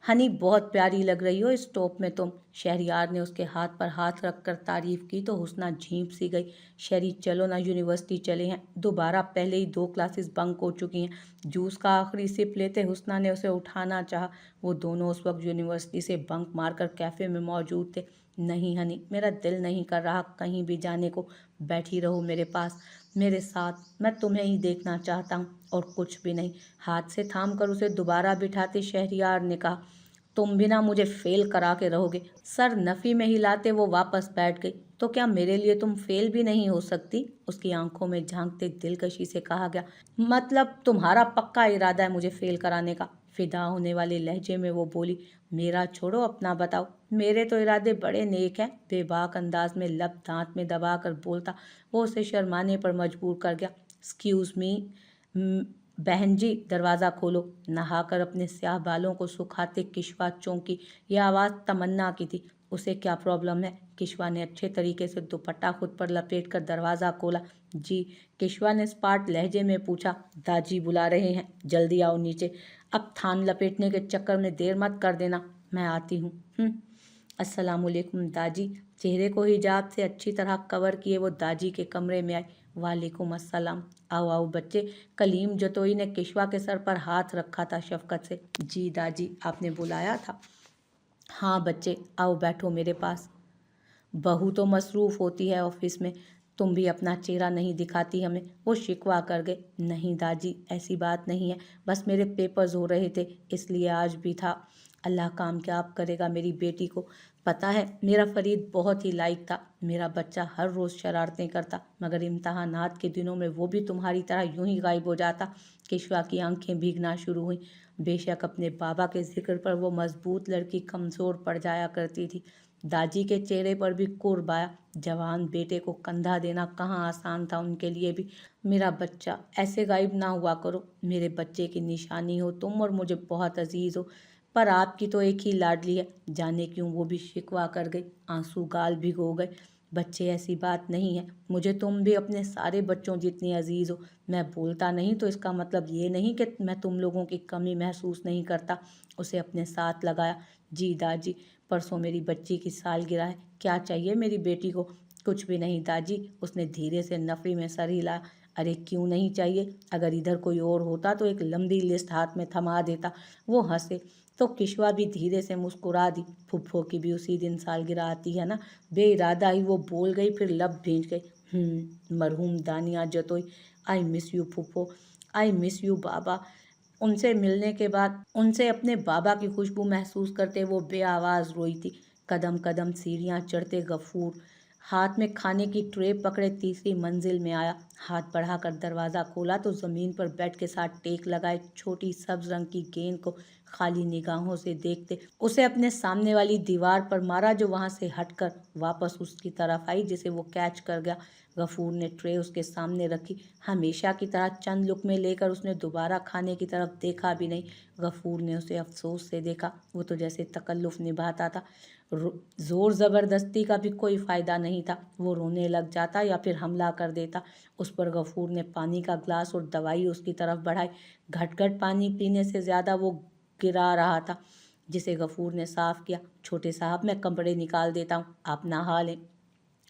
Honey بہت پیاری لگ رہی ہو اس ٹاپ میں تم۔ شہریار نے اس کے ہاتھ پر ہاتھ رکھ کر تعریف کی تو حسنہ جھینپ سی گئی۔ شہری چلو نا یونیورسٹی چلے ہیں، دوبارہ پہلے ہی 2 کلاسز بنک ہو چکی ہیں۔ جوس کا آخری سپ لیتے حسنہ نے اسے اٹھانا چاہا۔ وہ دونوں اس وقت یونیورسٹی سے بنک مار کر کیفے میں موجود تھے۔ نہیں ہنی، میرا دل نہیں کر رہا کہیں بھی جانے کو، بیٹھی رہو میرے پاس، میرے ساتھ، میں تمہیں ہی دیکھنا چاہتا ہوں اور کچھ بھی نہیں۔ ہاتھ سے تھام کر اسے دوبارہ بٹھاتے شہریار نے کہا، تم بھی نہ مجھے فیل کرا کے رہو گے۔ سر نفی میں ہلاتے وہ واپس بیٹھ گئی۔ تو کیا میرے لیے تم فیل بھی نہیں ہو سکتی؟ اس کی آنکھوں میں جھانکتے دلکشی سے کہا گیا۔ مطلب تمہارا پکا ارادہ ہے مجھے فیل کرانے کا؟ فدا ہونے والے لہجے میں وہ بولی۔ میرا چھوڑو، اپنا بتاؤ۔ میرے تو ارادے بڑے نیک ہیں، بے باک انداز میں لب دانت میں دبا کر بولتا وہ اسے شرمانے پر مجبور کر گیا۔ ایکسکیوز می بہن جی، دروازہ کھولو۔ نہا کر اپنے سیاہ بالوں کو سکھاتے کشوا چونکی۔ یہ آواز تمنا کی تھی۔ اسے کیا پرابلم ہے؟ کشوا نے اچھے طریقے سے دوپٹہ خود پر لپیٹ کر دروازہ کھولا۔ جی، کشوا نے اسپاٹ لہجے میں پوچھا۔ داجی بلا رہے ہیں، جلدی آؤ نیچے۔ اب تھان لپیٹنے کے چکر میں دیر مت کر دینا، میں آتی ہوں۔ السلام علیکم داجی۔ چہرے کو حجاب سے اچھی طرح کور کیے وہ داجی کے کمرے میں آئی۔ وعلیکم السلام۔ آؤ آؤ بچے۔ کلیم جتوئی نے کشوا کے سر پر ہاتھ رکھا تھا شفقت سے۔ جی داجی، آپ نے بلایا تھا؟ ہاں بچے، آؤ بیٹھو میرے پاس۔ بہو تو مصروف ہوتی ہے آفس میں، تم بھی اپنا چہرہ نہیں دکھاتی ہمیں، وہ شکوہ کر گئے۔ نہیں داجی، ایسی بات نہیں ہے، بس میرے پیپرز ہو رہے تھے اس لیے آج بھی تھا۔ اللہ کام کیا آپ کرے گا میری بیٹی کو، پتہ ہے میرا فرید بہت ہی لائق تھا، میرا بچہ ہر روز شرارتیں کرتا، مگر امتحانات کے دنوں میں وہ بھی تمہاری طرح یوں ہی غائب ہو جاتا۔ کشوا کی آنکھیں بھیگنا شروع ہوئیں۔ بے شک اپنے بابا کے ذکر پر وہ مضبوط لڑکی کمزور پڑ جایا کرتی تھی۔ داجی کے چہرے پر بھی قرب آیا۔ جوان بیٹے کو کندھا دینا کہاں آسان تھا ان کے لیے بھی۔ میرا بچہ، ایسے غائب نہ ہوا کرو، میرے بچے کی نشانی ہو تم اور مجھے بہت عزیز ہو، پر آپ کی تو ایک ہی لاڈلی ہے۔ جانے کیوں وہ بھی شکوہ کر گئی، آنسو گال بھگو گئے۔ بچے، ایسی بات نہیں ہے، مجھے تم بھی اپنے سارے بچوں جتنی عزیز ہو۔ میں بولتا نہیں تو اس کا مطلب یہ نہیں کہ میں تم لوگوں کی کمی محسوس نہیں کرتا۔ اسے اپنے ساتھ لگایا۔ جی داجی، پرسوں میری بچی کی سالگرہ ہے، کیا چاہیے میری بیٹی کو؟ کچھ بھی نہیں داجی، اس نے دھیرے سے نفی میں سر ہلایا۔ ارے کیوں نہیں چاہیے؟ اگر ادھر کوئی اور ہوتا تو ایک لمبی لسٹ ہاتھ میں تھما دیتا۔ وہ ہنسے تو کشوا بھی دھیرے سے مسکرا دی۔ پھپھو کی بھی اسی دن سالگرہ آتی ہے نا؟ بے ارادہ ہی وہ بول گئی، پھر لب بھیج گئی۔ مرحوم Dania Jatoi, I miss you پھپھو، آئی مس یو بابا۔ ان سے ملنے کے بعد ان سے اپنے بابا کی خوشبو محسوس کرتے وہ بے آواز روئی تھی۔ قدم قدم سیڑھیاں چڑھتے غفور ہاتھ میں کھانے کی ٹرے پکڑے تیسری منزل میں آیا۔ ہاتھ بڑھا کر دروازہ کھولا تو زمین پر بیڈ کے ساتھ ٹیک لگائے چھوٹی سبز رنگ کی گیند کو خالی نگاہوں سے دیکھتے اسے اپنے سامنے والی دیوار پر مارا جو وہاں سے ہٹ کر واپس اس کی طرف آئی جسے وہ کیچ کر گیا۔ غفور نے ٹرے اس کے سامنے رکھی۔ ہمیشہ کی طرح چند لقمے لے کر اس نے دوبارہ کھانے کی طرف دیکھا بھی نہیں۔ غفور نے اسے افسوس سے دیکھا، وہ تو جیسے تکلف نبھاتا تھا، زور زبردستی کا بھی کوئی فائدہ نہیں تھا۔ وہ رونے لگ جاتا یا پھر حملہ کر دیتا اس پر۔ غفور نے پانی کا گلاس اور دوائی اس کی طرف بڑھائی۔ گھٹ گھٹ پانی پینے سے زیادہ وہ گرا رہا تھا جسے غفور نے صاف کیا۔ چھوٹے صاحب، میں کپڑے نکال دیتا ہوں، آپ نہا لیں۔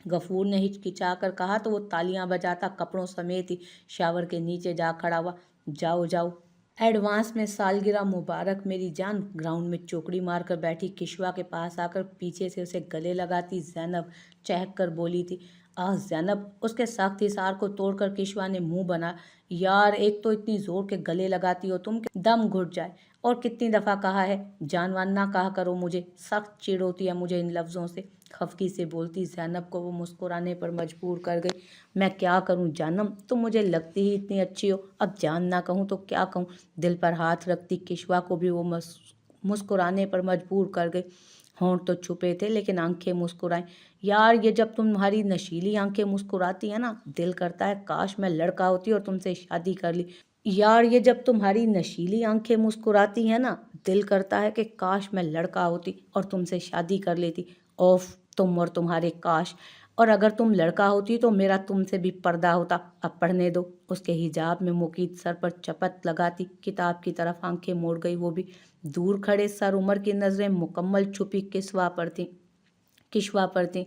غفور نے ہچکچا کر کہا تو وہ تالیاں بجاتا کپڑوں سمیت ہی شاور کے نیچے جا کھڑا ہوا۔ جاؤ جاؤ۔ ایڈوانس میں سالگرہ مبارک میری جان۔ گراؤنڈ میں چوکڑی مار کر بیٹھی کشوا کے پاس آ کر پیچھے سے اسے گلے لگاتی زینب چہک کر بولی تھی۔ آہ زینب! اس کے سخت حصار کو توڑ کر کشوا نے منہ بنا۔ یار، ایک تو اتنی زور کے گلے لگاتی ہو تم کہ دم گھٹ جائے، اور کتنی دفعہ کہا ہے جان وان نہ کہا کرو مجھے، سخت چڑ ہوتی ہے مجھے ان لفظوں سے۔ خفگی سے بولتی زینب کو وہ مسکرانے پر مجبور کر گئی۔ میں کیا کروں جانم، تم مجھے لگتی ہی اتنی اچھی ہو، اب جان نہ کہوں تو کیا کہوں؟ دل پر ہاتھ رکھتی کشوا کو بھی وہ مسکرانے پر مجبور کر گئی۔ ہونٹ تو چھپے تھے لیکن آنکھیں مسکرائیں۔ یار، یہ جب تمہاری نشیلی آنکھیں مسکراتی ہیں نا، دل کرتا ہے کاش میں لڑکا ہوتی اور تم سے شادی کر لی۔ یار، یہ جب تمہاری نشیلی آنکھیں مسکراتی ہیں نا، دل کرتا ہے کہ کاش میں لڑکا ہوتی اور تم سے شادی کر لیتی۔ اوف، تم اور تمہارے کاش! और अगर तुम लड़का होती तो मेरा तुमसे भी पर्दा होता। अब पढ़ने दो। उसके हिजाब में मुकीद सर पर चपत लगाती किताब की तरफ आंखें मोड़ गई, वो भी। दूर खड़े सर उमर की नज़रें मुकम्मल छुपी किशवा पर थीं।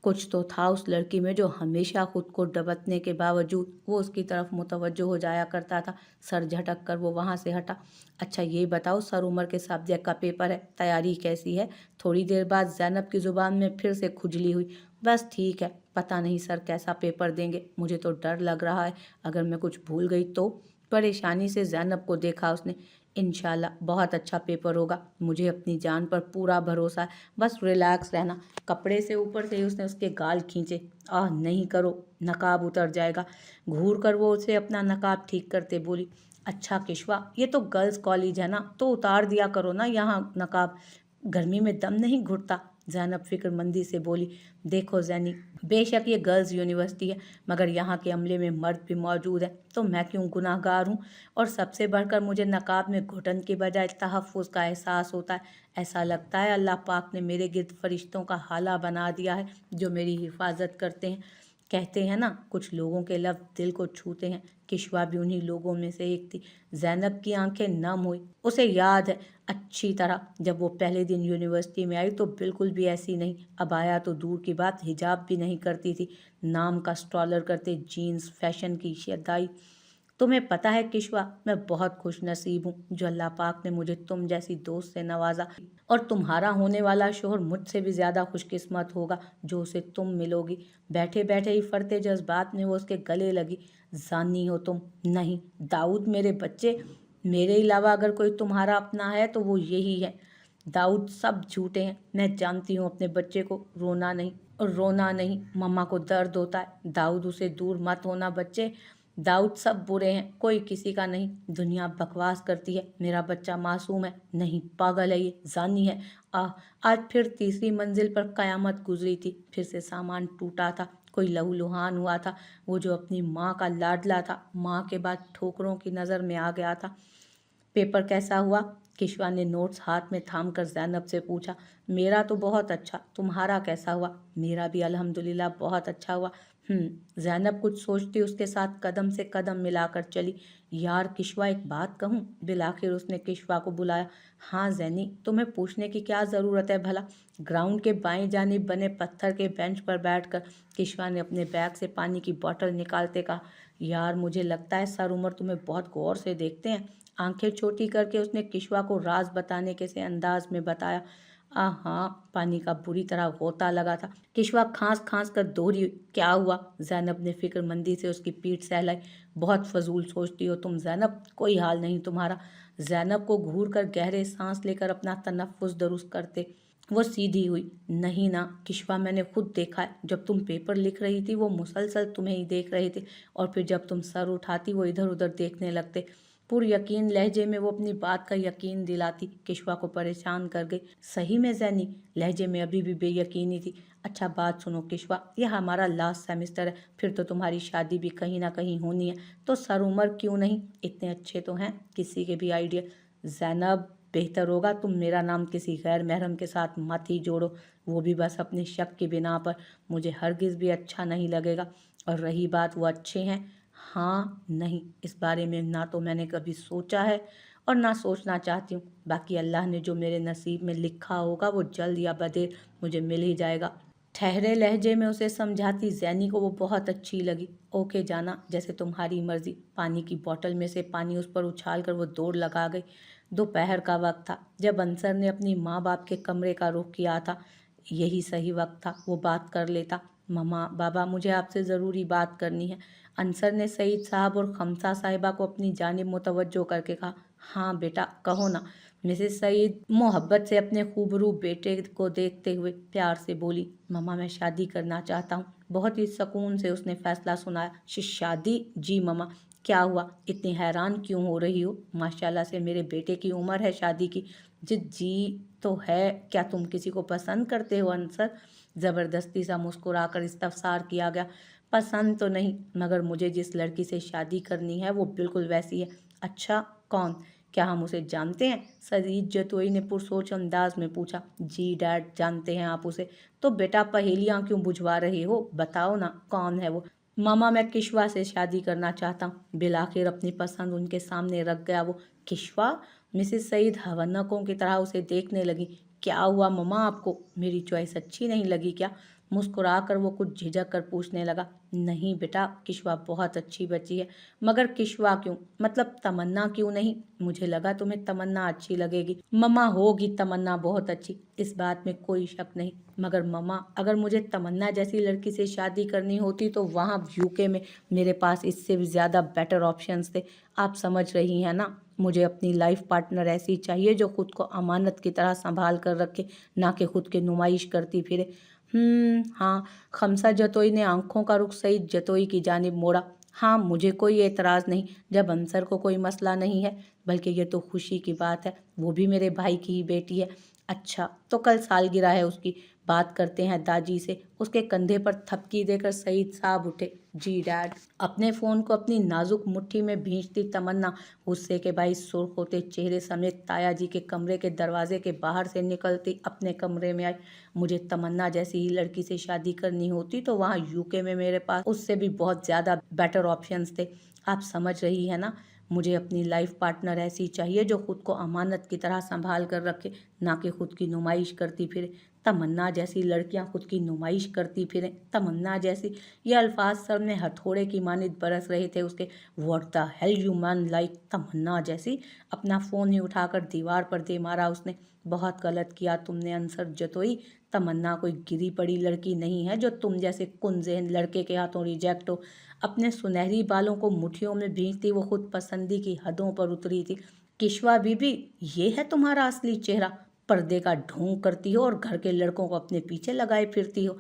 कुछ तो था उस लड़की में जो हमेशा खुद को दबतने के बावजूद वो उसकी तरफ मुतवज्जो हो जाया करता था। सर झटक कर वो वहाँ से हटा। अच्छा ये बताओ, सर उमर के सब्जेक्ट का पेपर है, तैयारी कैसी है? थोड़ी देर बाद ज़ैनब की ज़ुबान में फिर से खुजली हुई। बस ठीक है, पता नहीं सर कैसा पेपर देंगे, मुझे तो डर लग रहा है अगर मैं कुछ भूल गई तो। परेशानी से ज़ैनब को देखा उसने। इंशाल्लाह बहुत अच्छा पेपर होगा, मुझे अपनी जान पर पूरा भरोसा है, बस रिलैक्स रहना। कपड़े से ऊपर से ही उसने उसके गाल खींचे। आह नहीं करो, नकाब उतर जाएगा। घूर कर वो उसे अपना नकाब ठीक करते बोली। अच्छा किशवा, ये तो गर्ल्स कॉलेज है ना, तो उतार दिया करो ना यहाँ नकाब, गर्मी में दम नहीं घुटता। ज़ैनब फिक्रमंदी से बोली। देखो ज़ैनी, बेशक ये गर्ल्स यूनिवर्सिटी है, मगर यहाँ के अमले में मर्द भी मौजूद है, तो मैं क्यों गुनाहगार हूँ? और सबसे बढ़कर मुझे नकाब में घुटन के बजाय तहफ़्फ़ुज़ का एहसास होता है। ऐसा लगता है अल्लाह पाक ने मेरे गिर्द फरिश्तों का हाला बना दिया है जो मेरी हिफाजत करते हैं। कहते हैं ना, कुछ लोगों के लफ्ज़ दिल को छूते हैं। किशवा भी उन्हीं लोगों में से एक थी। ज़ैनब की आंखें नम हुई। उसे याद है अच्छी तरह, जब वो पहले दिन यूनिवर्सिटी में आई तो बिल्कुल भी ऐसी नहीं। अब आया तो दूर की बात, हिजाब भी नहीं करती थी, नाम का स्टॉलर करते जीन्स, फैशन की शदाई। तुम्हें पता है किशवा, मैं बहुत खुश नसीब हूँ जो अल्लाह पाक ने मुझे तुम जैसी दोस्त से नवाजा, और तुम्हारा होने वाला शोहर मुझसे भी ज़्यादा खुशकिस्मत होगा जो उसे तुम मिलोगी। बैठे बैठे ही फरते जज्बात में वो उसके गले लगी। जानी हो तुम? नहीं, दाऊद मेरे बच्चे, मेरे अलावा अगर कोई तुम्हारा अपना है तो वो यही है। दाऊद सब झूठे हैं, मैं जानती हूँ अपने बच्चे को। रोना नहीं, मम्मा को दर्द होता है। दाऊद, उसे दूर मत होना बच्चे। दाऊद, सब बुरे हैं, कोई किसी का नहीं। दुनिया बकवास करती है, मेरा बच्चा मासूम है। नहीं, पागल है, ये जानी है। आज फिर तीसरी मंजिल पर कयामत गुजरी थी। फिर से सामान टूटा था, कोई लहूलुहान हुआ था। वो जो अपनी माँ का लाडला था, माँ के बाद ठोकरों की नज़र में आ गया था। पेपर कैसा हुआ? किशवा ने नोट्स हाथ में थाम कर ज़ैनब से पूछा। मेरा तो बहुत अच्छा, तुम्हारा कैसा हुआ? मेरा भी अल्हम्दुलिल्लाह बहुत अच्छा हुआ। ज़ैनब कुछ सोचती उसके साथ कदम से कदम मिलाकर चली। यार किशवा, एक बात कहूँ? बिलाखिर उसने किशवा को बुलाया। हाँ ज़ैनी, तुम्हें पूछने की क्या ज़रूरत है भला? ग्राउंड के बाएं जानिब बने पत्थर के बेंच पर बैठकर किशवा ने अपने बैग से पानी की बोतल निकालते कहा। यार मुझे लगता है सर उमर तुम्हें बहुत गौर से देखते हैं। आंखें छोटी करके उसने किशवा को राज बताने के से अंदाज में बताया। हाँ, पानी का बुरी तरह गोता लगा था। किशवा खांस खांस कर दोहरी। क्या हुआ? ज़ैनब ने फिक्रमंदी से उसकी पीठ सहलाई। बहुत फजूल सोचती हो तुम ज़ैनब, कोई हाल नहीं तुम्हारा। ज़ैनब को घूर कर गहरे सांस लेकर अपना तनफ्फुस दुरुस्त करते वो सीधी हुई। नहीं ना किशवा, मैंने खुद देखा है, जब तुम पेपर लिख रही थी वो मुसलसल तुम्हें ही देख रहे थे, और फिर जब तुम सर उठाती वो इधर उधर देखने लगते। पुर यकीन लहजे में वो अपनी बात का यकीन दिलाती किशवा को परेशान कर गई। सही में ज़ैनी? लहजे में अभी भी बेयकीनी थी। अच्छा बात सुनो किशवा, यह हमारा लास्ट सेमेस्टर है, फिर तो तुम्हारी शादी भी कहीं ना कहीं होनी है, तो सर उमर क्यों नहीं? इतने अच्छे तो हैं, किसी के भी आइडिया। ज़ैनब, बेहतर होगा तुम मेरा नाम किसी गैर महरम के साथ मत ही जोड़ो, वो भी बस अपने शक की बिना पर। मुझे हरगिज़ भी अच्छा नहीं लगेगा। और रही बात वो अच्छे हैं, हाँ नहीं, इस बारे में ना तो मैंने कभी सोचा है और ना सोचना चाहती हूँ। बाकी अल्लाह ने जो मेरे नसीब में लिखा होगा वो जल्द या बदेर मुझे मिल ही जाएगा। ठहरे लहजे में उसे समझाती ज़ैनी को वो बहुत अच्छी लगी। ओके जाना, जैसे तुम्हारी मर्जी। पानी की बोतल में से पानी उस पर उछाल कर वो दौड़ लगा गई। दोपहर का वक्त था जब अंसर ने अपनी माँ बाप के कमरे का रुख किया था। यही सही वक्त था, वो बात कर लेता। मम्मा, बाबा, मुझे आपसे ज़रूरी बात करनी है। अंसर ने सईद साहब और खमसा साहिबा को अपनी जानिब मुतवज्जो करके कहा। हाँ बेटा, कहो ना। मिसेस सईद मोहब्बत से अपने खूबरू बेटे को देखते हुए प्यार से बोली। मम्मा, मैं शादी करना चाहता हूँ। बहुत ही सुकून से उसने फैसला सुनाया। शादी? जी मम्मा। क्या हुआ, इतनी हैरान क्यों हो रही हो? माशाल्लाह से मेरे बेटे की उम्र है शादी की। जी तो है। क्या तुम किसी को पसंद करते हो अंसर? ज़बरदस्ती सा मुस्कुराकर इस्तफसार किया गया। पसंद तो नहीं, मगर मुझे जिस लड़की से शादी करनी है वो बिल्कुल वैसी है। अच्छा, कौन? क्या हम उसे जानते हैं? सईद जतोई ने पुरसोच अंदाज में पूछा। जी डैड, जानते हैं आप उसे। तो बेटा पहेलियां क्यों बुझवा रहे हो, बताओ ना कौन है वो। मामा, मैं किश्वा से शादी करना चाहता हूँ। बिल आखिर अपनी पसंद उनके सामने रख गया वो। किश्वा? मिसेस सईद हवन्नकों की तरह उसे देखने लगी। क्या हुआ मम्मा आपको, मेरी चॉइस अच्छी नहीं लगी क्या? मुस्कुरा कर वो कुछ झिझक कर पूछने लगा। नहीं बेटा, किश्वा बहुत अच्छी बच्ची है। मगर किश्वा क्यों, मतलब तमन्ना क्यों नहीं? मुझे लगा तुम्हें तमन्ना अच्छी लगेगी। मम्मा, होगी तमन्ना बहुत अच्छी, इस बात में कोई शक नहीं। मगर मम्मा, अगर मुझे तमन्ना जैसी लड़की से शादी करनी होती तो वहाँ यूके में मेरे पास इससे भी ज़्यादा बेटर ऑप्शंस थे। आप समझ रही हैं ना, मुझे अपनी लाइफ पार्टनर ऐसी चाहिए जो खुद को अमानत की तरह संभाल कर रखे, ना कि खुद की नुमाइश करती फिरे। हाँ। खमसा जतोई ने आंखों का रुख सईद जतोई की जानिब मोड़ा। हाँ, मुझे कोई एतराज़ नहीं, जब अंसर को कोई मसला नहीं है। बल्कि ये तो खुशी की बात है, वो भी मेरे भाई की ही बेटी है। अच्छा, तो कल सालगिरह है उसकी, बात करते हैं दादी से। उसके कंधे पर थपकी देकर सईद साहब उठे। जी डैड। अपने फ़ोन को अपनी नाजुक मुट्ठी में भींचती तमन्ना गुस्से के बाईस सुर्ख होते चेहरे समेत ताया जी के कमरे के दरवाजे के बाहर से निकलती अपने कमरे में आई। मुझे तमन्ना जैसी ही लड़की से शादी करनी होती तो वहाँ यूके में मेरे पास उससे भी बहुत ज़्यादा बेटर ऑप्शंस थे। आप समझ रही है ना, मुझे अपनी लाइफ पार्टनर ऐसी चाहिए जो खुद को अमानत की तरह संभाल कर रखे, ना कि खुद की नुमाइश करती फिरे। तमन्ना जैसी लड़कियां खुद की नुमाइश करती फिरें, तमन्ना जैसी। ये अल्फाज सर में हथौड़े की मानित बरस रहे थे उसके। What the hell you man, like Tamanna जैसी? अपना फ़ोन ही उठाकर दीवार पर दे मारा उसने। बहुत गलत किया तुमने अंसर जतोई। तमन्ना कोई गिरी पड़ी लड़की नहीं है जो तुम जैसे कुंज़ेहन लड़के के हाथों रिजेक्ट हो। अपने सुनहरी बालों को मुट्ठियों में भींचती वो खुद पसंदी की हदों पर उतरी थी। किश्वा बीबी, ये है तुम्हारा असली चेहरा? पर्दे का ढोंग करती हो और घर के लड़कों को अपने पीछे लगाए फिरती हो।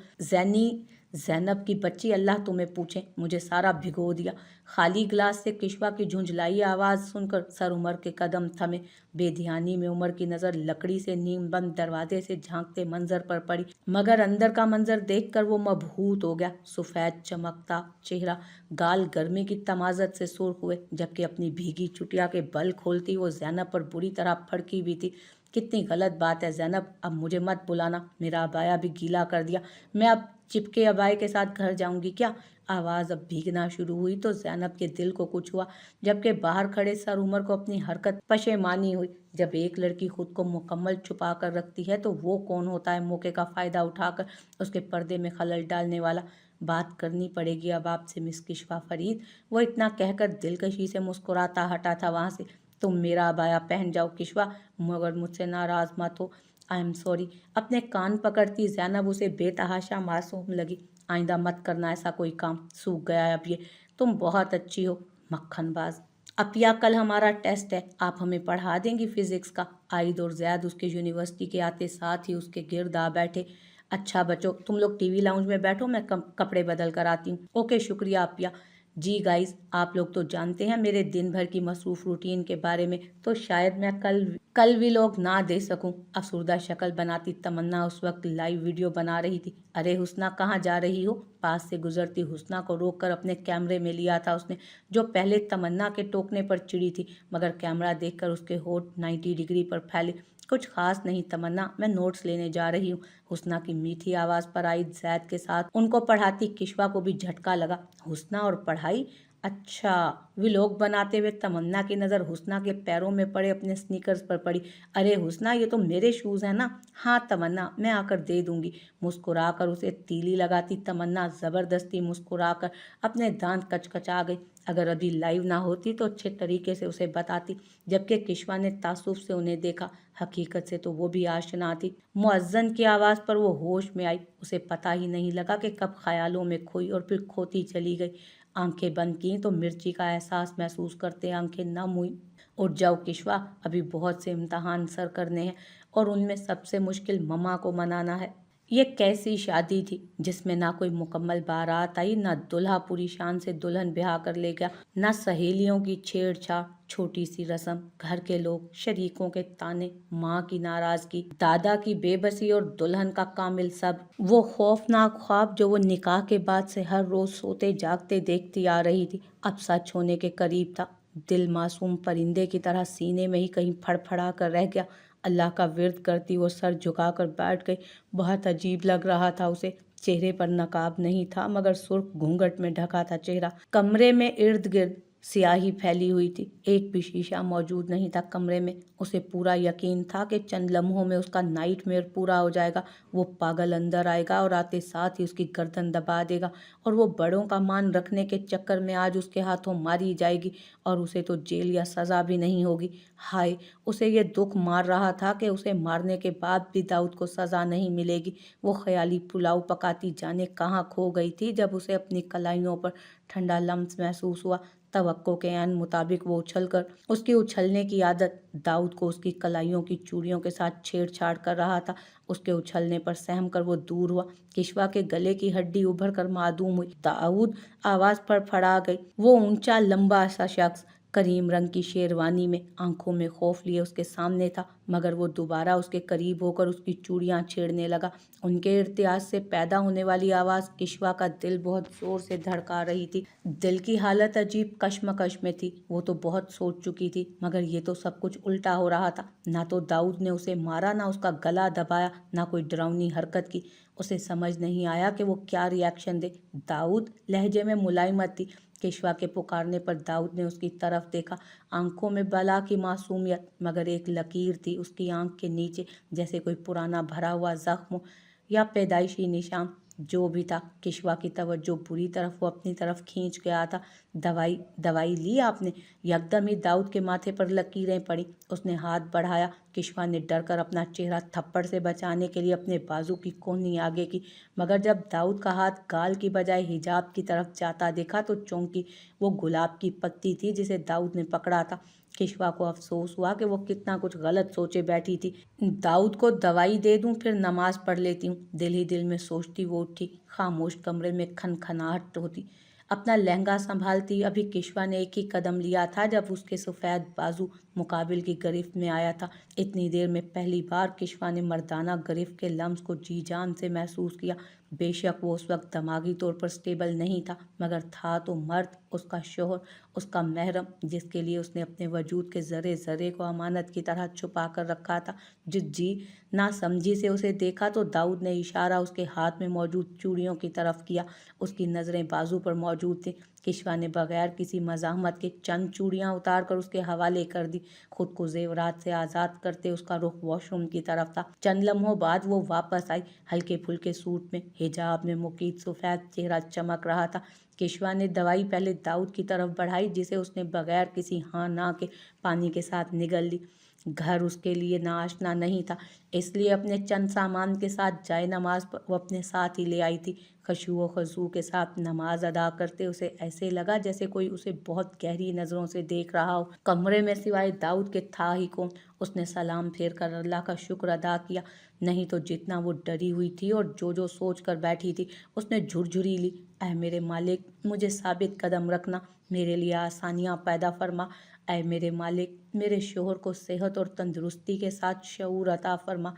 ज़ैनब की बच्ची, अल्लाह तुम्हें पूछे, मुझे सारा भिगो दिया। खाली गिलास से किश्वा की झुंझलाई आवाज़ सुनकर सर उमर के कदम थमे। बेध्यानी में उमर की नज़र लकड़ी से नीम बंद दरवाजे से झांकते मंजर पर पड़ी, मगर अंदर का मंजर देखकर वो मबहूत हो गया। सफ़ेद चमकता चेहरा, गाल गर्मी की तमाज़त से सुर्ख हुए, जबकि अपनी भीगी चुटिया के बल खोलती वो ज़ैनब पर बुरी तरह फड़की भी थी। कितनी गलत बात है ज़ैनब, अब मुझे मत बुलाना, मेरा अबाया भी गीला कर दिया। मैं अब चिपके अबाए के साथ घर जाऊंगी क्या? आवाज़ अब भीगना शुरू हुई तो ज़ैनब के दिल को कुछ हुआ, जबकि बाहर खड़े सर उमर को अपनी हरकत पशेमानी हुई। जब एक लड़की खुद को मुकम्मल छुपा कर रखती है तो वो कौन होता है मौके का फ़ायदा उठाकर उसके पर्दे में खलल डालने वाला। बात करनी पड़ेगी अब आपसे मिस किश्वा फरीद। वो इतना कहकर दिलकशी से मुस्कुराता हटा था वहाँ से। तुम मेरा अबाया पहन जाओ किश्वा, मगर मुझसे नाराज़ मत हो। I am sorry. अपने कान पकड़ती ज़ैनब उसे बेतहाशा मासूम लगी। आइंदा मत करना ऐसा कोई काम, सूख गया है अब ये। तुम बहुत अच्छी हो, मक्खनबाज। अपिया, कल हमारा टेस्ट है, आप हमें पढ़ा देंगी फिजिक्स का? आइद और जैद उसके यूनिवर्सिटी के आते साथ ही उसके गिर्द आ बैठे। अच्छा बच्चों, तुम लोग टीवी लाउंज में बैठो, मैं कपड़े बदल कर आती हूँ। ओके, शुक्रिया अपिया। जी गाइस, आप लोग तो जानते हैं मेरे दिन भर की मसरूफ़ रूटीन के बारे में, तो शायद मैं कल भी लोग ना दे सकूं। अफसरदा शक्ल बनाती तमन्ना उस वक्त लाइव वीडियो बना रही थी। अरे हुस्ना, कहाँ जा रही हो? पास से गुजरती हुस्ना को रोककर अपने कैमरे में लिया था उसने, जो पहले तमन्ना के टोकने पर चिड़ी थी, मगर कैमरा देखकर उसके होठ 90 डिग्री पर फैले। कुछ खास नहीं तमन्ना, मैं नोट्स लेने जा रही हूँ। हुस्ना की मीठी आवाज़ पर आई जैद के साथ उनको पढ़ाती किश्वा को भी झटका लगा। हुस्ना और पढ़ाई? अच्छा। व्लॉग बनाते हुए तमन्ना की नज़र हुस्ना के पैरों में पड़े अपने स्नीकर्स पर पड़ी। अरे हुस्ना, ये तो मेरे शूज़ हैं ना? हाँ तमन्ना, मैं आकर दे दूंगी। मुस्कुराकर उसे तीली लगाती तमन्ना ज़बरदस्ती मुस्कुराकर अपने दांत कचकचा गई। अगर अभी लाइव ना होती तो अच्छे तरीके से उसे बताती। जबकि किश्वा ने तासुफ से उन्हें देखा। हकीकत से तो वो भी आशना थी। मुअज्जन की आवाज़ पर वो होश में आई। उसे पता ही नहीं लगा कि कब ख्यालों में खोई और फिर खोती चली गई। आंखें बंद की तो मिर्ची का एहसास महसूस करते आंखें नम हुई। उठ जाओ किश्वा, अभी बहुत से इम्तहान सर करने हैं और उनमें सबसे मुश्किल ममा को मनाना है। ये कैसी शादी थी जिसमें ना कोई मुकम्मल बारात आई, ना दूल्हा पूरी शान से दुल्हन ब्याह कर ले गया, ना सहेलियों की छेड़छाड़, छोटी सी रस्म, घर के लोग, शरीकों के ताने, माँ की नाराजगी, दादा की बेबसी और दुल्हन का कामिल सब। वो खौफनाक ख्वाब जो वो निकाह के बाद से हर रोज सोते जागते देखती आ रही थी, अब सच होने के करीब था। دل معصوم پرندے کی طرح سینے میں ہی کہیں پھڑپھڑا کر رہ گیا۔ اللہ کا ورد کرتی وہ سر جھکا کر بیٹھ گئی۔ بہت عجیب لگ رہا تھا اسے۔ چہرے پر نقاب نہیں تھا مگر سرخ گھونگھٹ میں ڈھکا تھا چہرہ۔ کمرے میں ارد گرد سیاہی پھیلی ہوئی تھی، ایک بھی شیشہ موجود نہیں تھا کمرے میں۔ اسے پورا یقین تھا کہ چند لمحوں میں اس کا نائٹ میئر پورا ہو جائے گا، وہ پاگل اندر آئے گا اور آتے ساتھ ہی اس کی گردن دبا دے گا، اور وہ بڑوں کا مان رکھنے کے چکر میں آج اس کے ہاتھوں ماری جائے گی، اور اسے تو جیل یا سزا بھی نہیں ہوگی۔ ہائے، اسے یہ دکھ مار رہا تھا کہ اسے مارنے کے بعد بھی داؤد کو سزا نہیں ملے گی۔ وہ خیالی پلاؤ پکاتی جانے کہاں کھو گئی تھی جب اسے اپنی کلائیوں پر ٹھنڈا لمس محسوس ہوا۔ توقع کے عین مطابق وہ اچھل کر، اس کی اچھلنے کی عادت داؤد کو اس کی کلائیوں کی چوڑیوں کے ساتھ چھیڑ چھاڑ کر رہا تھا۔ اس کے اچھلنے پر سہم کر وہ دور ہوا۔ کشوا کے گلے کی ہڈی ابھر کر معدوم ہوئی۔ داؤد! آواز پھڑپھڑا گئی۔ وہ اونچا لمبا سا شخص کریم رنگ کی شیروانی میں، آنکھوں میں خوف لیے اس کے سامنے تھا، مگر وہ دوبارہ اس کے قریب ہو کر اس کی چوڑیاں چھیڑنے لگا۔ ان کے ارتیاز سے پیدا ہونے والی آواز کشوا کا دل بہت زور سے دھڑکا رہی تھی۔ دل کی حالت عجیب کشمکش میں تھی۔ وہ تو بہت سوچ چکی تھی، مگر یہ تو سب کچھ الٹا ہو رہا تھا۔ نہ تو داؤد نے اسے مارا، نہ اس کا گلا دبایا، نہ کوئی ڈراؤنی حرکت کی۔ اسے سمجھ نہیں آیا کہ وہ کیا ری ایکشن دے۔ داؤد! لہجے میں ملائمت تھی۔ کشوا کے پکارنے پر داؤد نے اس کی طرف دیکھا۔ آنکھوں میں بلا کی معصومیت، مگر ایک لکیر تھی اس کی آنکھ کے نیچے، جیسے کوئی پرانا بھرا ہوا زخم یا پیدائشی نشان۔ جو بھی تھا، کشوا کی توجہ بری طرف وہ اپنی طرف کھینچ گیا تھا۔ دوائی لی آپ نے؟ یکدم ہی داؤد کے ماتھے پر لکیریں پڑیں۔ اس نے ہاتھ بڑھایا۔ کشوا نے ڈر کر اپنا چہرہ تھپڑ سے بچانے کے لیے اپنے بازو کی کونی آگے کی، مگر جب داؤد کا ہاتھ گال کی بجائے حجاب کی طرف جاتا دیکھا تو چونکی۔ وہ گلاب کی پتی تھی جسے داؤد نے پکڑا تھا۔ کشوا کو افسوس ہوا کہ وہ کتنا کچھ غلط سوچے بیٹھی تھی۔ داؤد کو دوائی دے دوں، پھر نماز پڑھ لیتی ہوں، دل ہی دل میں سوچتی وہ اٹھی۔ خاموش کمرے میں کھنکھناہٹ ہوتی۔ اپنا لہنگا سنبھالتی ابھی کشوا نے ایک ہی قدم لیا تھا جب اس کے سفید بازو مقابل کی گرفت میں آیا تھا۔ اتنی دیر میں پہلی بار کشوا نے مردانہ گرفت کے لمس کو جی جان سے محسوس کیا۔ بے شک وہ اس وقت دماغی طور پر سٹیبل نہیں تھا، مگر تھا تو مرد، اس کا شوہر، اس کا محرم، جس کے لیے اس نے اپنے وجود کے ذرے ذرے کو امانت کی طرح چھپا کر رکھا تھا۔ جی نہ سمجھی سے اسے دیکھا تو داؤد نے اشارہ اس کے ہاتھ میں موجود چوڑیوں کی طرف کیا۔ اس کی نظریں بازو پر موجود تھیں۔ کشوا نے بغیر کسی مزاحمت کے چند چوڑیاں اتار کر اس کے حوالے کر دی۔ خود کو زیورات سے آزاد کرتے اس کا رخ واش روم کی طرف تھا۔ چند لمحوں بعد وہ واپس آئی، ہلکے پھلکے سوٹ میں، حجاب میں مقید سفید چہرہ چمک رہا تھا۔ کشوا نے دوائی پہلے داؤد کی طرف بڑھائی، جسے اس نے بغیر کسی ہاں نہ کے پانی کے ساتھ نگل لی۔ گھر اس کے لیے ناآشنا نہیں تھا، اس لیے اپنے چند سامان کے ساتھ جائے نماز وہ اپنے ساتھ ہی لے آئی تھی۔ خشوع و خضوع کے ساتھ نماز ادا کرتے اسے ایسے لگا جیسے کوئی اسے بہت گہری نظروں سے دیکھ رہا ہو۔ کمرے میں سوائے داؤد کے تھا ہی کون؟ اس نے سلام پھیر کر اللہ کا شکر ادا کیا، نہیں تو جتنا وہ ڈری ہوئی تھی اور جو سوچ کر بیٹھی تھی، اس نے جھرجھری لی۔ اے میرے مالک، مجھے ثابت قدم رکھنا، میرے لیے آسانیاں پیدا فرما۔ اے میرے مالک، میرے شوہر کو صحت اور تندرستی کے ساتھ شعور عطا فرما۔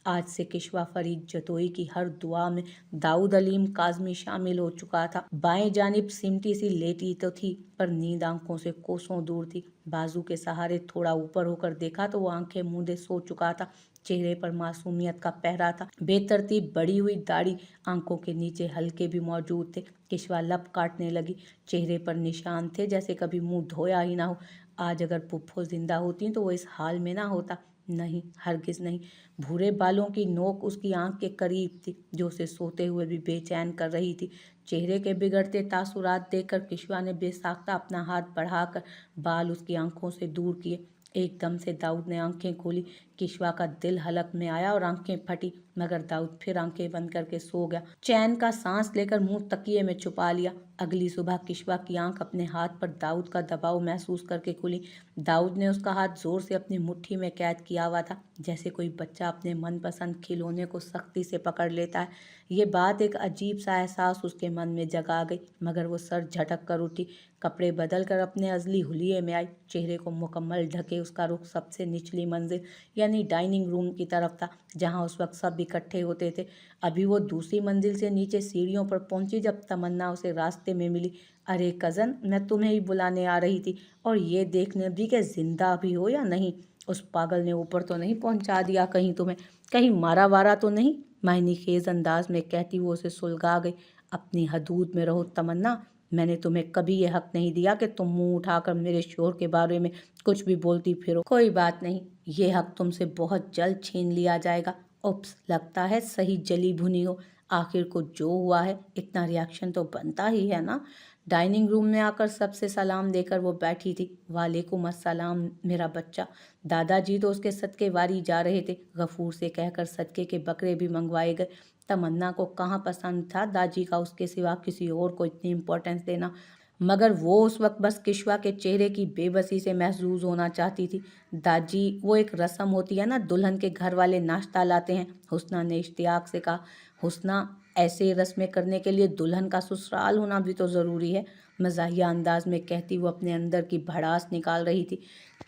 آج سے کشوا فرید جتوئی کی ہر دعا میں داؤد علیم کاظمی شامل ہو چکا تھا۔ بائیں جانب سمٹی سی لیٹی تو تھی، پر نیند آنکھوں سے کوسوں دور تھی۔ بازو کے سہارے تھوڑا اوپر ہو کر دیکھا تو وہ آنکھیں موندے سو چکا تھا۔ چہرے پر معصومیت کا پہرا تھا۔ بے ترتیب بڑھی ہوئی داڑھی، آنکھوں کے نیچے حلقے بھی موجود تھے۔ کشوا لب کاٹنے لگی۔ چہرے پر نشان تھے جیسے کبھی منہ دھویا ہی نہ ہو۔ آج اگر پھپھو زندہ ہوتی تو وہ اس حال میں نہ ہوتا۔ نہیں، ہرگز نہیں۔ بھورے بالوں کی نوک اس کی آنکھ کے قریب تھی، جو اسے سوتے ہوئے بھی بے چین کر رہی تھی۔ چہرے کے بگڑتے تاثرات دیکھ کر کشوا نے بے ساختہ اپنا ہاتھ بڑھا کر بال اس کی آنکھوں سے دور کیے۔ ایک دم سے داؤد نے آنکھیں کھولی۔ کشوا کا دل حلق میں آیا اور آنکھیں پھٹی، مگر داؤد پھر آنکھیں بند کر کے سو گیا۔ چین کا سانس لے کر منہ تکیے میں چھپا لیا۔ اگلی صبح کشوا کی آنکھ اپنے ہاتھ پر داؤد کا دباؤ محسوس کر کے کھلی۔ داؤد نے اس کا ہاتھ زور سے اپنی مٹھی میں قید کیا ہوا تھا، جیسے کوئی بچہ اپنے من پسند کھلونے کو سختی سے پکڑ لیتا ہے۔ یہ بات ایک عجیب سا احساس اس کے من میں جگا گئی، مگر وہ سر جھٹک کر اٹھی، کپڑے بدل کر اپنے ازلی حلیے میں آئی۔ چہرے کو مکمل ڈھکے اس کا رخ سب سے نچلی منزل، یعنی यानी डाइनिंग रूम की तरफ था, जहाँ उस वक्त सब इकट्ठे होते थे। अभी वो दूसरी मंजिल से नीचे सीढ़ियों पर पहुंची जब तमन्ना उसे रास्ते में मिली। अरे कज़न, मैं तुम्हें ही बुलाने आ रही थी, और ये देखने भी कि जिंदा भी हो या नहीं। उस पागल ने ऊपर तो नहीं पहुंचा दिया कहीं तुम्हें? कहीं मारा वारा तो नहीं? मायनी खेज अंदाज में कहती वो उसे सुलगा गई। अपनी हदूद में रहो तमन्ना, मैंने तुम्हें कभी ये हक नहीं दिया कि तुम मुंह उठाकर मेरे शोहर के बारे में कुछ भी बोलती फिरो। कोई बात नहीं, ये हक तुमसे बहुत जल्द छीन लिया जाएगा। उप्स, लगता है सही जली भुनी हो। आखिर को जो हुआ है, इतना रिएक्शन तो बनता ही है ना। डाइनिंग रूम में आकर सबसे सलाम देकर वो बैठी थी। वालेकुम अस्सलाम मेरा बच्चा। दादाजी तो उसके सदके वारी जा रहे थे। गफूर से कहकर सदके के बकरे भी मंगवाए गए। तमन्ना को कहाँ पसंद था दाजी का उसके सिवा किसी और को इतनी इम्पोर्टेंस देना, मगर वो उस वक्त बस किश्वा के चेहरे की बेबसी से महसूस होना चाहती थी। दाजी, वो एक रस्म होती है ना, दुल्हन के घर वाले नाश्ता लाते हैं। हुस्ना ने इश्तियाक से कहा। हुस्ना, ऐसे रस्में करने के लिए दुल्हन का ससुराल होना भी तो ज़रूरी है, मज़ाहिया अंदाज में कहती वो अपने अंदर की भड़ास निकाल रही थी।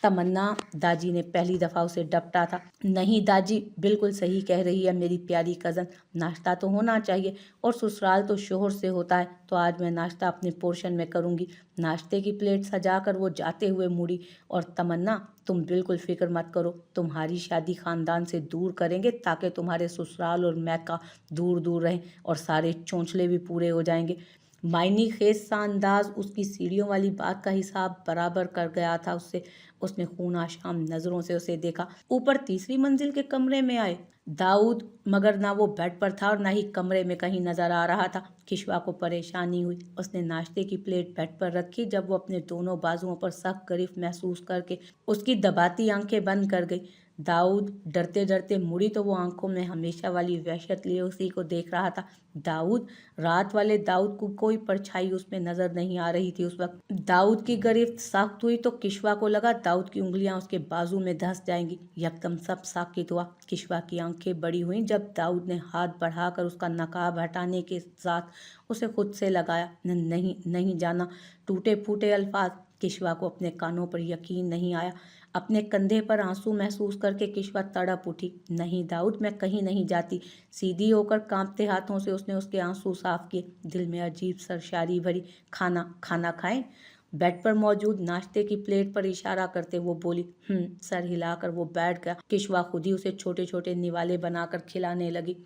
तमन्ना, दाजी ने पहली दफ़ा उसे डपटा था। नहीं दाजी, बिल्कुल सही कह रही है मेरी प्यारी कज़न, नाश्ता तो होना चाहिए, और ससुराल तो शोहर से होता है। तो आज मैं नाश्ता अपने पोर्शन में करूँगी। नाश्ते की प्लेट सजाकर वो जाते हुए मुड़ी। और तमन्ना, तुम बिल्कुल फिक्र मत करो, तुम्हारी शादी ख़ानदान से दूर करेंगे ताकि तुम्हारे ससुराल और मैका दूर दूर रहें और सारे चौंचले भी पूरे हो जाएंगे। मायनी खेज सा अंदाज उसकी सीढ़ियों वाली बात का हिसाब बराबर कर गया था उससे। उसने खून आशाम नज़रों से उसे देखा। ऊपर तीसरी मंजिल के कमरे में आए दाऊद, मगर ना वो बेड पर था और ना ही कमरे में कहीं नजर आ रहा था। किश्वा को परेशानी हुई। उसने नाश्ते की प्लेट बेड पर रखी। जब वो अपने दोनों बाजुओं पर सख्त गिरफ्त महसूस करके उसकी दबाती आंखें बंद कर गई, दाऊद डरते डरते मुड़ी तो वो आंखों में हमेशा वाली वहशत लिए उसी को देख रहा था। दाऊद, रात वाले दाऊद को कोई परछाई उसमें नजर नहीं आ रही थी उस वक्त। दाऊद की गिरफ्त सख्त हुई तो किश्वा को लगा दाऊद की उंगलियां उसके बाजू में धंस जाएंगी। यकदम सब साकित हुआ। किश्वा की आंखें बड़ी हुईं जब दाऊद ने हाथ बढ़ाकर उसका नकाब हटाने के साथ उसे खुद से लगाया। नहीं नहीं जाना, टूटे फूटे अल्फाज। किश्वा को अपने कानों पर यकीन नहीं आया। अपने कंधे पर आंसू महसूस करके किश्वा तड़प उठी। नहीं दाऊद, मैं कहीं नहीं जाती। सीधी होकर कांपते हाथों से उसने उसके आंसू साफ किए। दिल में अजीब सरशारी भरी। खाना खाना खाएं? बेड पर मौजूद नाश्ते की प्लेट पर इशारा करते वो बोली। सर हिलाकर वो बैठ गया। किश्वा खुद ही उसे छोटे छोटे निवाले बनाकर खिलाने लगी।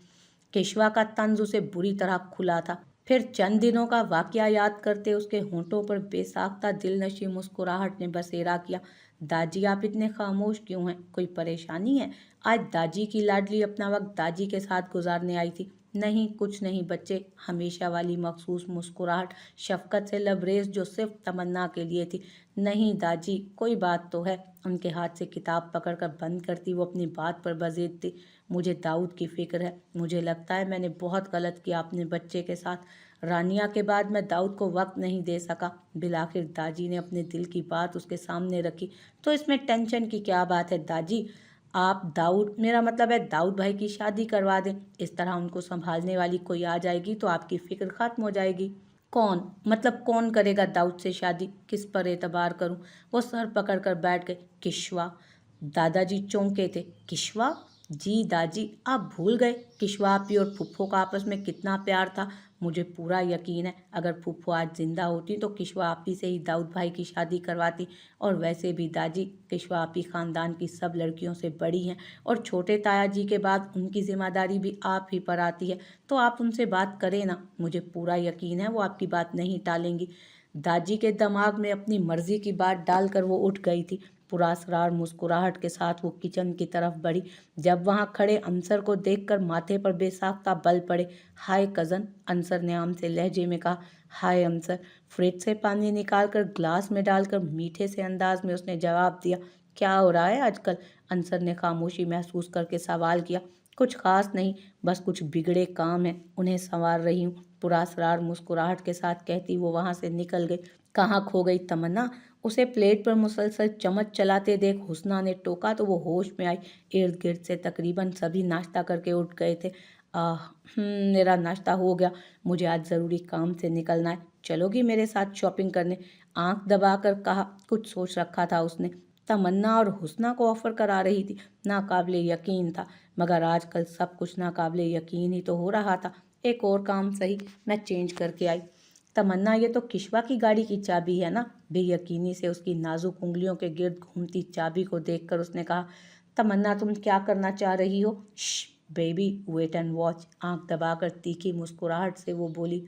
किश्वा का तंज उसे बुरी तरह खुला था। फिर चंद दिनों का वाकया याद करते उसके होंठों पर बेसाख्ता दिलनशी मुस्कुराहट ने बसेरा किया। दाजी, आप इतने खामोश क्यों हैं? कोई परेशानी है? आज दाजी की लाडली अपना वक्त दाजी के साथ गुजारने आई थी। नहीं, कुछ नहीं बच्चे। हमेशा वाली मखसूस मुस्कुराहट, शफकत से लबरेज जो सिर्फ तमन्ना के लिए थी। नहीं दाजी, कोई बात तो है। उनके हाथ से किताब पकड़कर बंद करती वो अपनी बात पर बज़ेद थी। मुझे दाऊद की फिक्र है। मुझे लगता है मैंने बहुत गलत किया अपने बच्चे के साथ। रानिया के बाद मैं दाऊद को वक्त नहीं दे सका। बिलाखिर दाजी ने अपने दिल की बात उसके सामने रखी। तो इसमें टेंशन की क्या बात है दाजी? आप दाऊद, मेरा मतलब है दाऊद भाई की शादी करवा दें। इस तरह उनको संभालने वाली कोई आ जाएगी तो आपकी फिक्र खत्म हो जाएगी। कौन? मतलब कौन करेगा दाऊद से शादी? किस पर एतबार करूं? वो सर पकड़ कर बैठ गए। किश्वा। दादाजी चौंके थे। किश्वा? जी दाजी, आप भूल गए? किश्वा आपी और फुफ्फो का आपस में कितना प्यार था। मुझे पूरा यकीन है अगर फुफ्फो आज जिंदा होती तो किश्वा आपी से ही दाऊद भाई की शादी करवाती। और वैसे भी दाजी, किश्वा आपी खानदान की सब लड़कियों से बड़ी हैं और छोटे ताया जी के बाद उनकी जिम्मेदारी भी आप ही पर आती है। तो आप उनसे बात करें ना, मुझे पूरा यकीन है वो आपकी बात नहीं टालेंगी। दादी के दिमाग में अपनी मर्जी की बात डालकर वो उठ गई थी। पुरस्कार मुस्कुराहट के साथ वो किचन की तरफ बढ़ी। जब वहां खड़े अंसर को देखकर माथे पर बेसाख्ता बल पड़े। हाय कज़न, अंसर ने आम से लहजे में कहा। हाय अंसर। फ्रिज से पानी निकालकर ग्लास में डालकर मीठे से अंदाज में उसने जवाब दिया। क्या हो रहा है आजकल? अंसर ने खामोशी महसूस करके सवाल किया। कुछ खास नहीं, बस कुछ बिगड़े काम हैं, उन्हें संवार रही हूँ। पुरस्कार मुस्कुराहट के साथ कहती वो वहां से निकल गई। कहाँ खो गई तमन्ना? उसे प्लेट पर मुसलसल चम्मच चलाते देख हुस्ना ने टोका तो वो होश में आई। इर्द गिर्द से तकरीबन सभी नाश्ता करके उठ गए थे। आह, मेरा नाश्ता हो गया। मुझे आज ज़रूरी काम से निकलना है। चलोगी मेरे साथ शॉपिंग करने? आंख दबाकर कहा। कुछ सोच रखा था उसने। تمنا اور حسنہ کو آفر کرا رہی تھی۔ ناقابل یقین تھا، مگر آج کل سب کچھ ناقابل یقین ہی تو ہو رہا تھا۔ ایک اور کام صحیح، میں چینج کر کے آئی۔ تمنا، یہ تو کشوا کی گاڑی کی چابی ہے نا؟ بے یقینی سے اس کی نازک انگلیوں کے گرد گھومتی چابی کو دیکھ کر اس نے کہا۔ تمنا، تم کیا کرنا چاہ رہی ہو؟ شش بیبی، ویٹ اینڈ واچ۔ آنکھ دبا کر تیکھی مسکراہٹ سے وہ بولی۔